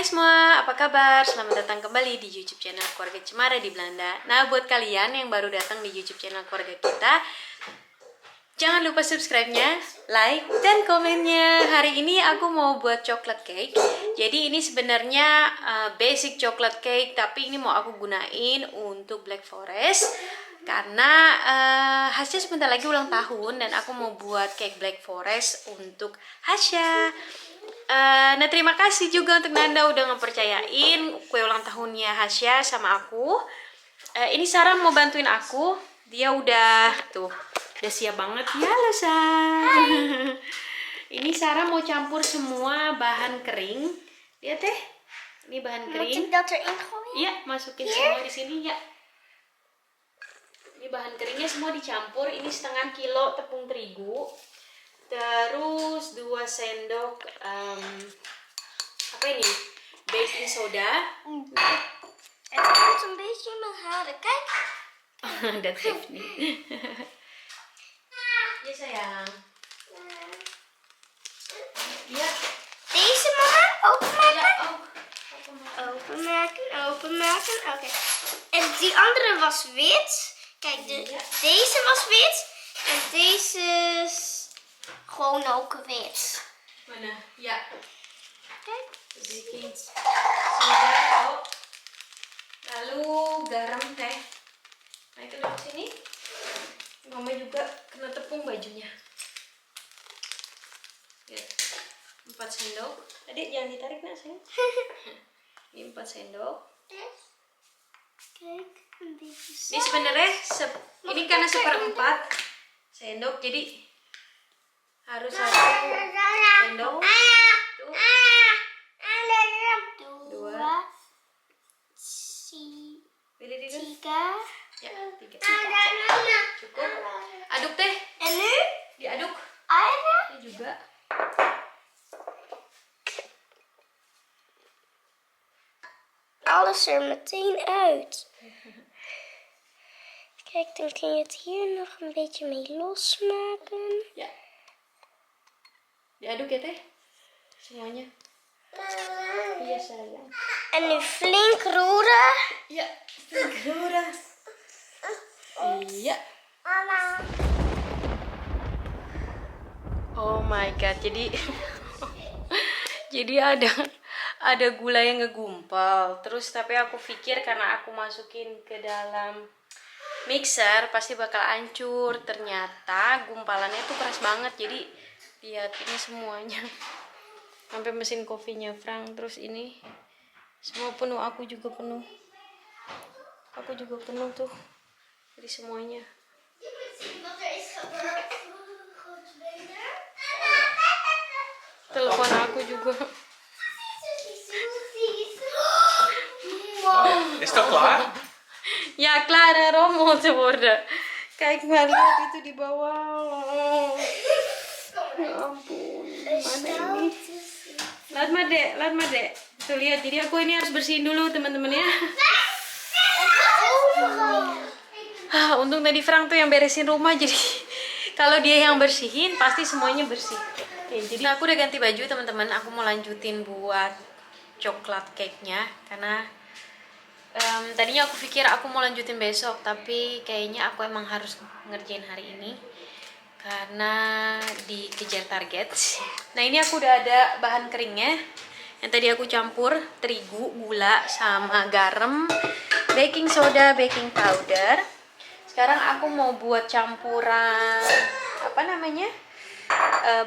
semua, apa kabar? Selamat datang kembali di YouTube channel Keluarga Cemara di Belanda. Nah, buat kalian yang baru datang di YouTube channel keluarga kita, jangan lupa subscribe-nya, like, dan komennya. Hari ini aku mau buat coklat cake. Jadi ini sebenarnya basic coklat cake, tapi ini mau aku gunain untuk Black Forest. Karena Hasya sebentar lagi ulang tahun dan aku mau buat cake Black Forest untuk Hasya. Nah, terima kasih juga untuk Nanda udah ngepercayain kue ulang tahunnya Hasya sama aku. Ini Sarah mau bantuin aku. Dia udah siap banget ya loh, Sarah. Ini Sarah mau campur semua bahan kering. Lihat deh. Ini bahan kering. Iya, masukin semua di sini ya. Ini bahan keringnya semua dicampur. Ini setengah kilo tepung terigu. Terus 2 sendok apa ini? Baking soda. Het komt een beetje in mijn haren. Kijk. Dat geeft niet. Ya sayang. Ya. Deze mama, openmaken. Ya, Openmaken, openmaken. Oké. En die andere was wit. Kijk, deze was wit. En deze is gewoon ook wit. Mana? Ya. Kijk. Baking soda. Lalu garam teh. Naik ke sini. Mama juga kena tepung bajunya. Ya. 4 sendok. Adik jangan ditarik nak sayang. Ini 4 sendok. Kijk, een beetje zo. Ini sebenarnya ini karena 1/4 sendok, jadi harus 1 sendok. Tuh. 2. Pilih di dulu. 3. Ya, 3. Cukup. Aduk teh. En nu? Diaduk. Airnya? Ini juga. Alles er meteen uit. Kijk, dan kun je het hier nog een beetje mee losmaken. Ya. Diaduk ya teh. Semuanya. Iya sayang. En nu flink roeren. Ya, udah. Iya. Oh my god, jadi ada gula yang ngegumpal. Terus tapi aku pikir karena aku masukin ke dalam mixer pasti bakal hancur. Ternyata gumpalannya tuh keras banget. Jadi lihat ini semuanya. Sampai mesin kopinya Frank, terus ini semua penuh, aku juga penuh tuh. Jadi semuanya. Telepon aku juga. Is dat klaar? Ya, Clara rommel te worden. Kijk maar, lihat itu di bawah. Ya ampun, mana ini? Lihat maar dek. Tuh lihat, jadi aku ini harus bersihin dulu teman-teman ya. Untung tadi Frank tuh yang beresin rumah, jadi kalau dia yang bersihin pasti semuanya bersih. Oke, jadi aku udah ganti baju teman-teman. Aku mau lanjutin buat coklat cake-nya karena tadinya aku pikir aku mau lanjutin besok, tapi kayaknya aku emang harus ngerjain hari ini karena dikejar target. Nah, ini aku udah ada bahan keringnya yang tadi aku campur terigu, gula, sama garam, baking soda, baking powder. Sekarang aku mau buat campuran apa namanya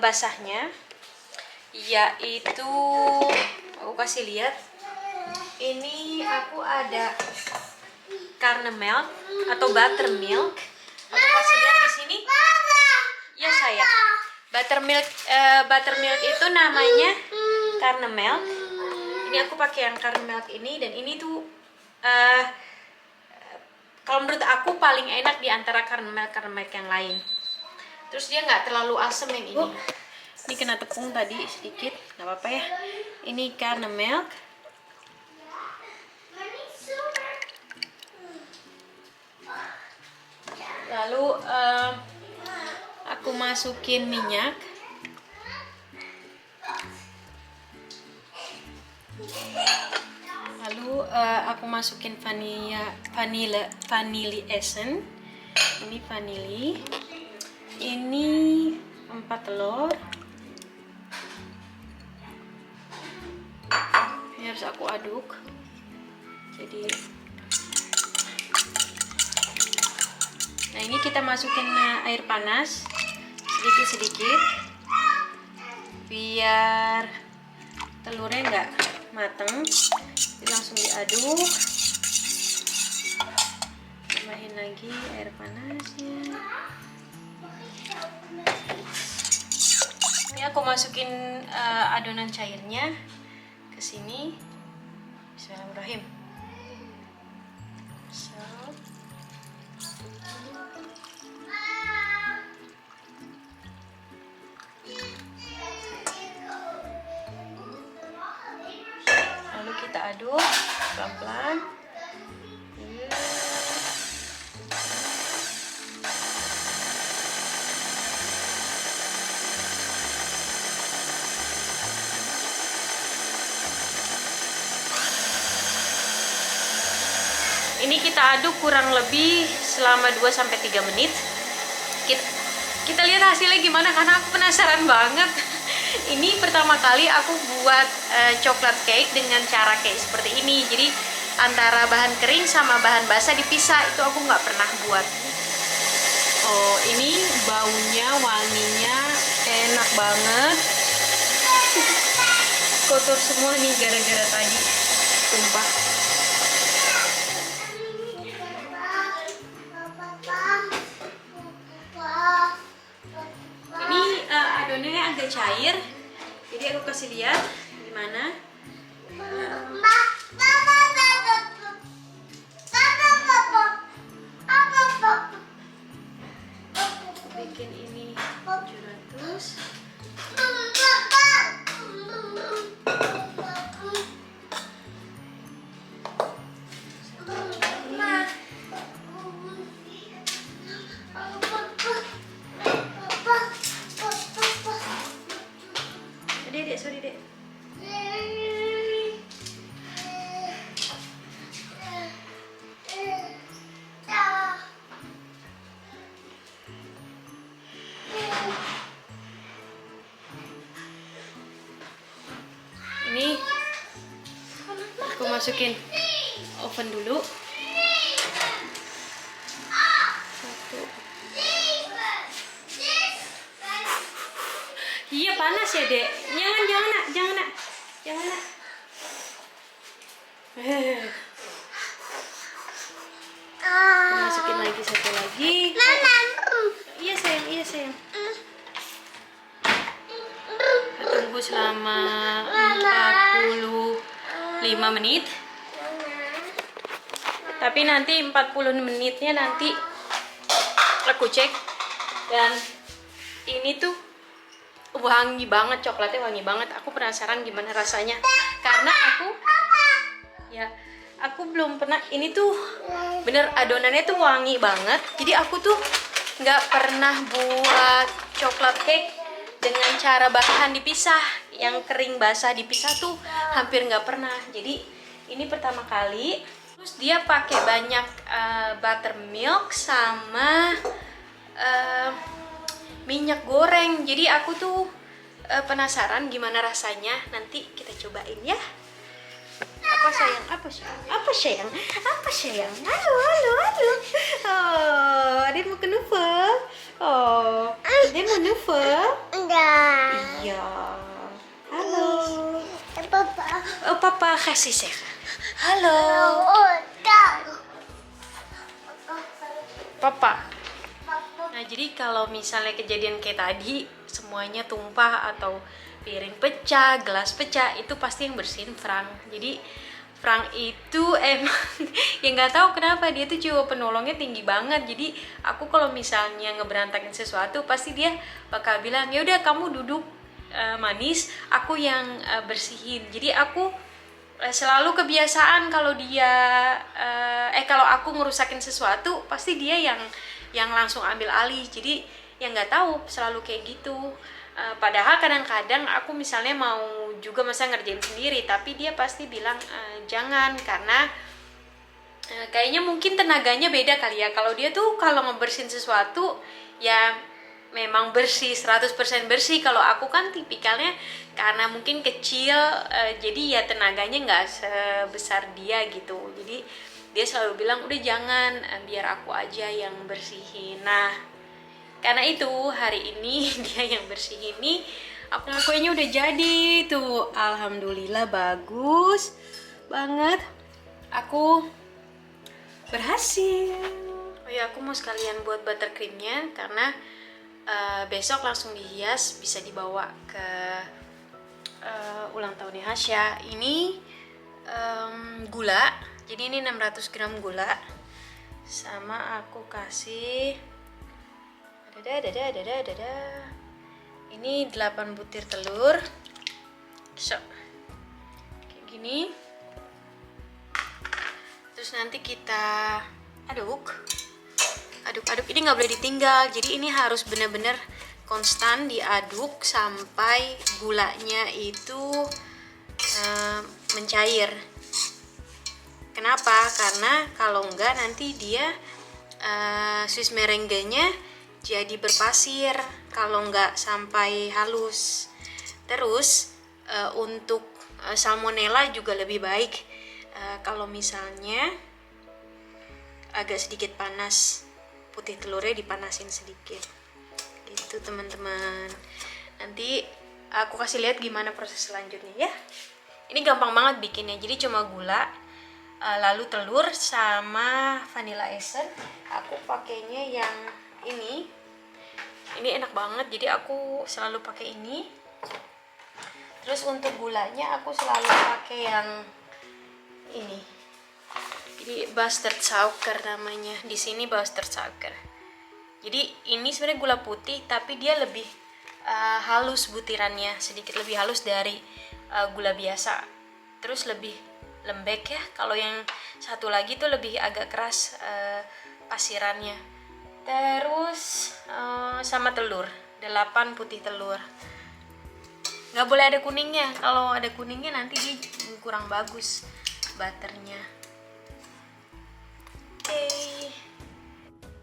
basahnya, yaitu aku kasih lihat. Ini aku ada caramel atau buttermilk. Aku kasih lihat di sini. Ya sayang. Buttermilk itu namanya caramel. Ini aku pakai yang caramel ini, dan ini tuh kalau menurut aku paling enak di antara caramel yang lain. Terus dia nggak terlalu asam yang ini. Ini kena tepung tadi sedikit, nggak apa-apa ya. Ini caramel. Lalu aku masukin minyak. Lalu aku masukin vanilla essence. Ini vanili. Ini 4 telur. Ini harus aku aduk. Jadi, nah ini kita masukin air panas sedikit-sedikit biar telurnya nggak mateng. Jadi langsung diaduk. Tambahin lagi air panasnya. Ini aku masukin adonan cairnya ke sini. Bismillahirrahmanirrahim. Lalu kita aduk pelan-pelan. Ini kita aduk kurang lebih selama 2-3 menit. Kita lihat hasilnya gimana karena aku penasaran banget. Ini pertama kali aku buat coklat cake dengan cara kayak seperti ini. Jadi antara bahan kering sama bahan basah dipisah, itu aku nggak pernah buat. Oh, ini baunya, wanginya enak banget. Kotor semua nih gara-gara tadi tumpah. Adonannya agak cair, jadi aku kasih lihat gimana. Bikin ini 700. Sorry dek. Ini aku masukin oven dulu. 1. Iya panas ya dek. Jangan nak. Masukin lagi 1 lagi. Iya sayang. Tunggu selama 45 menit. Tapi nanti 40 menitnya nanti aku cek. Dan ini tuh wangi banget, coklatnya wangi banget. Aku penasaran gimana rasanya karena aku belum pernah. Ini tuh bener adonannya tuh wangi banget. Jadi aku tuh nggak pernah buat coklat cake dengan cara bahan dipisah, yang kering basah dipisah tuh hampir nggak pernah. Jadi ini pertama kali. Terus dia pakai banyak buttermilk sama minyak goreng. Jadi aku tuh penasaran gimana rasanya. Nanti kita cobain ya. Apa sayang? Halo. Oh, Adin mau knuffel. Oh, Adin mau knuffel? Enggak. Iya. Halo. Papa. Oh, papa kasih saya. Halo. Papa. Nah, jadi kalau misalnya kejadian kayak tadi, semuanya tumpah atau piring pecah, gelas pecah, itu pasti yang bersihin Frank. Jadi Frank itu emang ya nggak tahu kenapa dia tuh jiwa penolongnya tinggi banget. Jadi aku kalau misalnya ngeberantakin sesuatu, pasti dia bakal bilang, ya udah kamu duduk manis, aku yang bersihin. Jadi aku selalu kebiasaan kalau kalau aku ngerusakin sesuatu, pasti dia yang langsung ambil alih. Jadi yang nggak tahu selalu kayak gitu. Padahal kadang-kadang aku misalnya mau juga masa ngerjain sendiri, tapi dia pasti bilang jangan, karena kayaknya mungkin tenaganya beda kali ya. Kalau dia tuh kalau ngebersihin sesuatu ya memang bersih, 100% bersih. Kalau aku kan tipikalnya karena mungkin kecil, jadi ya tenaganya nggak sebesar dia gitu. Jadi dia selalu bilang udah jangan, biar aku aja yang bersihin. Nah, karena itu hari ini dia yang bersihin nih. Aku kuenya udah jadi tuh, alhamdulillah bagus banget. Aku berhasil. Oh ya, aku mau sekalian buat buttercreamnya karena besok langsung dihias, bisa dibawa ke ulang tahunnya Hasya. Ini gula, jadi ini 600 gram gula, sama aku kasih ini 8 butir telur, so kayak gini. Terus nanti kita aduk. Ini nggak boleh ditinggal, jadi ini harus benar-benar konstan diaduk sampai gulanya itu mencair. Kenapa? Karena kalau enggak nanti dia Swiss merenggenya jadi berpasir kalau nggak sampai halus. Terus untuk salmonella juga lebih baik kalau misalnya agak sedikit panas, putih telurnya dipanasin sedikit gitu teman-teman. Nanti aku kasih lihat gimana proses selanjutnya ya. Ini gampang banget bikinnya, jadi cuma gula, lalu telur sama vanilla essence. Aku pakainya yang ini enak banget, jadi aku selalu pakai ini. Terus untuk gulanya aku selalu pakai yang ini Bastard Sugar namanya, di sini Bastard Sugar. Jadi ini sebenarnya gula putih, tapi dia lebih halus butirannya, sedikit lebih halus dari gula biasa. Terus lebih lembek ya. Kalau yang satu lagi tuh lebih agak keras pasirannya. Terus sama telur, 8 putih telur. Nggak boleh ada kuningnya. Kalau ada kuningnya nanti dia kurang bagus butternya. Oke.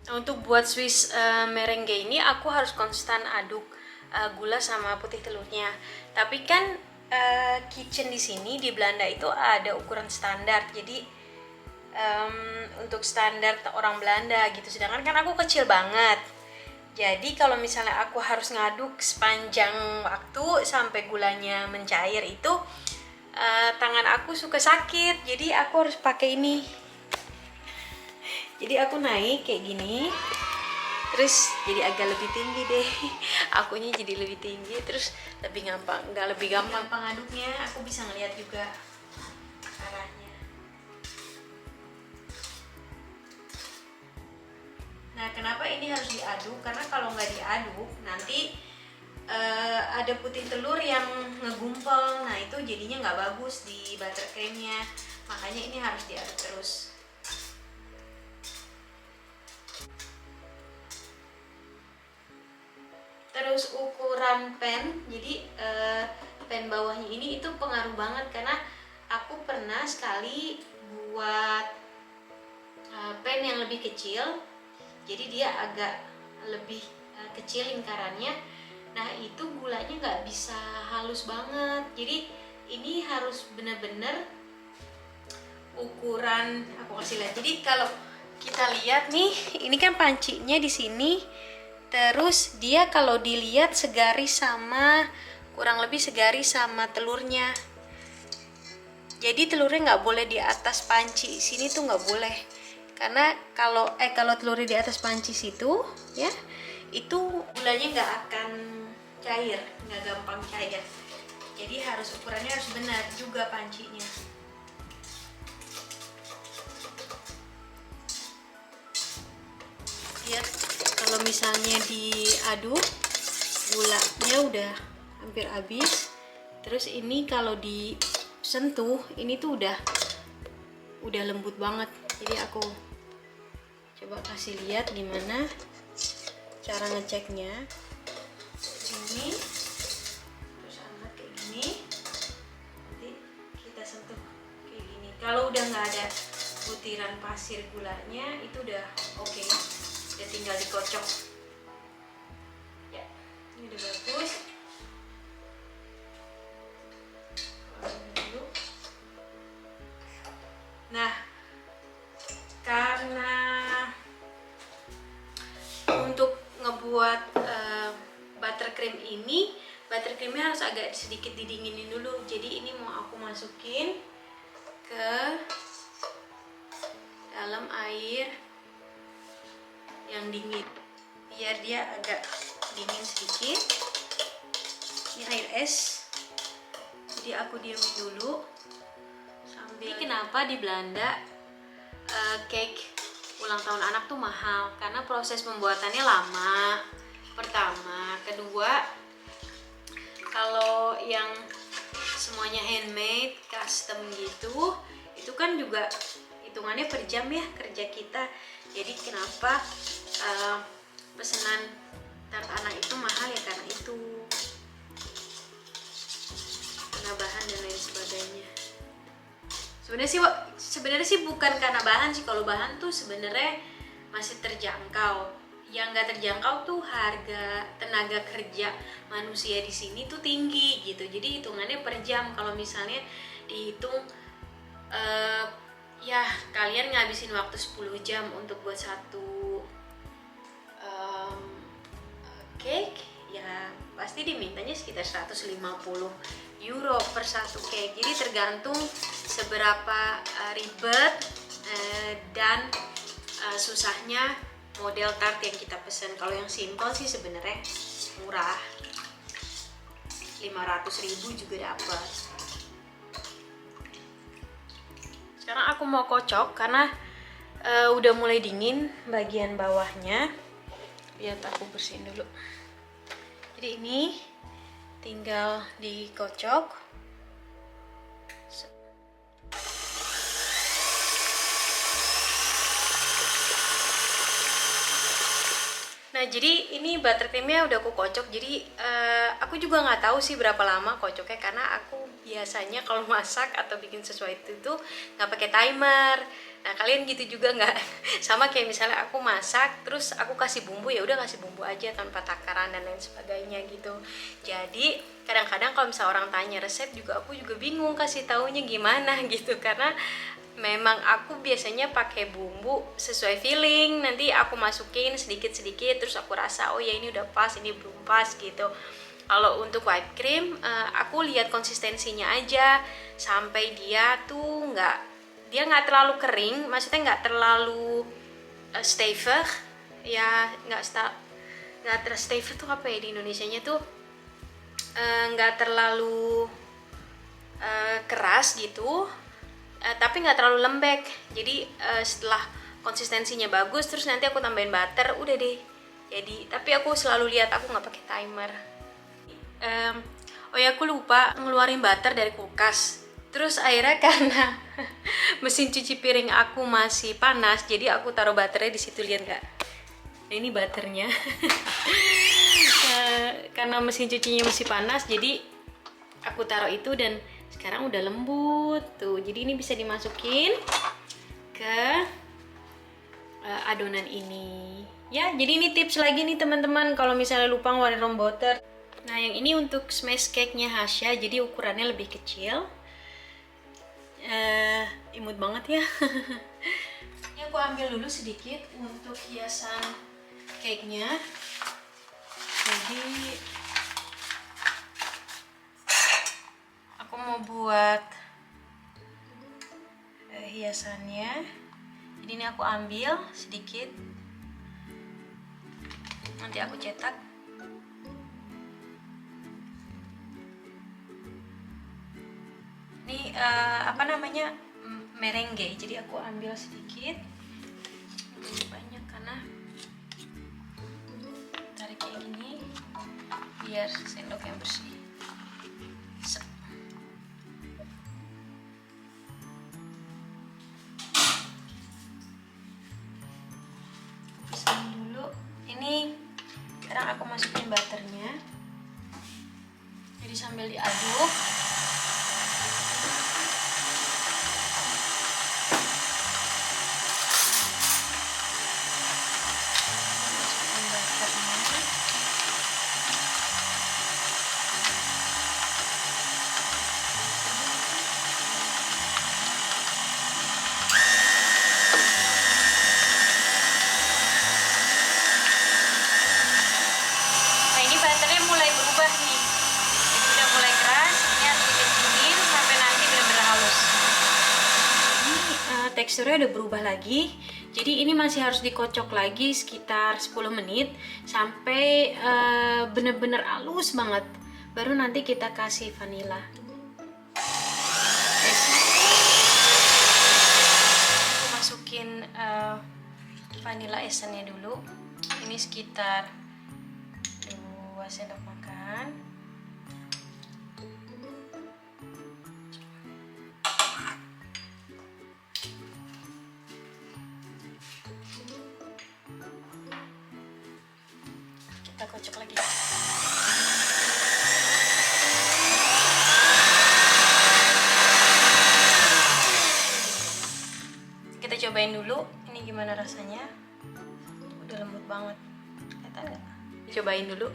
Nah, untuk buat Swiss merengue ini aku harus konstan aduk gula sama putih telurnya. Tapi kan kitchen di sini di Belanda itu ada ukuran standar. Jadi untuk standar orang Belanda gitu, sedangkan kan aku kecil banget. Jadi kalau misalnya aku harus ngaduk sepanjang waktu sampai gulanya mencair itu tangan aku suka sakit, jadi aku harus pakai ini. Jadi aku naik kayak gini, terus jadi agak lebih tinggi deh. Akunya jadi lebih tinggi, terus lebih gampang, nggak lebih gampang ngaduknya. Aku bisa ngeliat juga arahnya. Nah, kenapa ini harus diaduk? Karena kalau nggak diaduk, nanti ada putih telur yang ngegumpel. Nah, itu jadinya nggak bagus di buttercreamnya. Makanya ini harus diaduk terus. Terus ukuran pen, jadi pen bawahnya ini itu pengaruh banget. Karena aku pernah sekali buat pen yang lebih kecil, jadi dia agak lebih kecil lingkarannya. Nah, itu gulanya nggak bisa halus banget. Jadi ini harus benar-benar ukuran. Aku kasih lihat. Jadi kalau kita lihat nih, ini kan pancinya di sini. Terus dia kalau dilihat segaris sama, kurang lebih segaris sama telurnya. Jadi telurnya nggak boleh di atas panci sini tuh, nggak boleh. Karena kalau telurnya di atas panci situ ya, itu gulanya nggak akan cair, nggak gampang cair. Jadi ukurannya harus benar juga pancinya. Lihat, kalau misalnya diaduk gulanya udah hampir habis. Terus ini kalau disentuh ini tuh udah lembut banget. Jadi aku coba kasih lihat gimana cara ngeceknya. Ini Kalau udah nggak ada butiran pasir gulanya itu udah oke. Udah tinggal dikocok. Ya, ini udah bagus. Dulu. Nah, karena untuk ngebuat buttercream ini, buttercreamnya harus agak sedikit didinginin dulu. Jadi ini mau aku masukin ke dalam air yang dingin biar dia agak dingin sedikit. Ini air es, jadi aku diemin dulu sambil. Ini kenapa di Belanda cake ulang tahun anak tuh mahal, karena proses pembuatannya lama, pertama. Kedua, kalau yang semuanya handmade, custom gitu, itu kan juga hitungannya per jam ya kerja kita. Jadi kenapa pesanan tart anak itu mahal ya karena itu, karena bahan dan lain sebagainya. Sebenarnya sih bukan karena bahan sih. Kalau bahan tuh sebenarnya masih terjangkau. Yang nggak terjangkau tuh harga tenaga kerja manusia di sini tuh tinggi gitu. Jadi hitungannya per jam. Kalau misalnya dihitung ya kalian ngabisin waktu 10 jam untuk buat satu cake, ya pasti dimintanya sekitar 150 euro per satu cake. Jadi tergantung seberapa ribet dan susahnya model tart yang kita pesen. Kalau yang simple sih sebenarnya murah, 500.000 juga dapat. Sekarang aku mau kocok karena udah mulai dingin bagian bawahnya. Biar aku bersihin dulu. Jadi ini tinggal dikocok. Nah, jadi ini buttercreamnya udah aku kocok. Jadi aku juga nggak tahu sih berapa lama kocoknya, karena aku biasanya kalau masak atau bikin sesuatu itu nggak pakai timer. Nah, kalian gitu juga nggak? Sama kayak misalnya aku masak terus aku kasih bumbu, ya udah kasih bumbu aja tanpa takaran dan lain sebagainya gitu. Jadi kadang-kadang kalau misalnya orang tanya resep juga, aku juga bingung kasih taunya gimana gitu, karena memang aku biasanya pakai bumbu sesuai feeling. Nanti aku masukin sedikit-sedikit terus aku rasa oh ya ini udah pas, ini belum pas gitu. Kalau untuk whipped cream aku lihat konsistensinya aja sampai dia tuh nggak terlalu kering, maksudnya nggak terlalu stevig ya, nggak stevig tuh apa ya di Indonesianya tuh, nggak terlalu keras gitu, tapi nggak terlalu lembek. Jadi setelah konsistensinya bagus terus nanti aku tambahin butter, udah deh jadi. Tapi aku selalu lihat, aku nggak pakai timer. Oh ya, aku lupa ngeluarin butter dari kulkas. Terus akhirnya karena mesin cuci piring aku masih panas, jadi aku taruh butternya di situ, lihat nggak? Nah, ini butternya. Karena mesin cucinya masih panas, jadi aku taruh itu dan sekarang udah lembut tuh. Jadi ini bisa dimasukin ke adonan ini. Ya, jadi ini tips lagi nih teman-teman kalau misalnya lupa ngeluarin room butter. Nah, yang ini untuk smash cake-nya Hasya, jadi ukurannya lebih kecil. Imut banget ya. Ini aku ambil dulu sedikit untuk hiasan cake-nya. Jadi aku mau buat hiasannya. Jadi ini aku ambil sedikit, nanti aku cetak. Ini apa namanya, merengue. Jadi aku ambil sedikit, ini banyak karena tarik kayak gini biar sendok yang bersih. Pisahin dulu. Ini sekarang aku masukin butternya. Jadi sambil diaduk teksturnya udah berubah lagi. Jadi ini masih harus dikocok lagi sekitar 10 menit sampai bener-bener halus banget. Baru nanti kita kasih vanila. Aku masukin vanilla essence-nya dulu. Ini sekitar 2 sendok makan. Kita kocok lagi. Kita cobain dulu, ini gimana rasanya. Udah lembut banget, kelihatan nggak? Cobain dulu.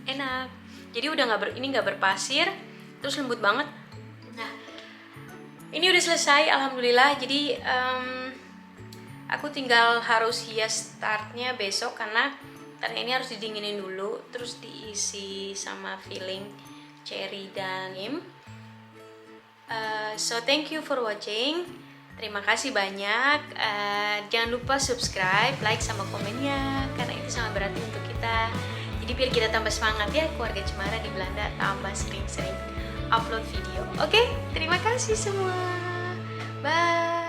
Enak. Jadi udah ini nggak berpasir, terus lembut banget. Nah, ini udah selesai, alhamdulillah. Jadi aku tinggal harus hias tartnya besok karena ini harus didinginin dulu, terus diisi sama filling cherry dan cream. So thank you for watching. Terima kasih banyak. Jangan lupa subscribe, like sama komennya karena itu sangat berarti untuk kita. Jadi biar kita tambah semangat ya, keluarga Cemara di Belanda tambah sering-sering upload video. Oke, terima kasih semua. Bye.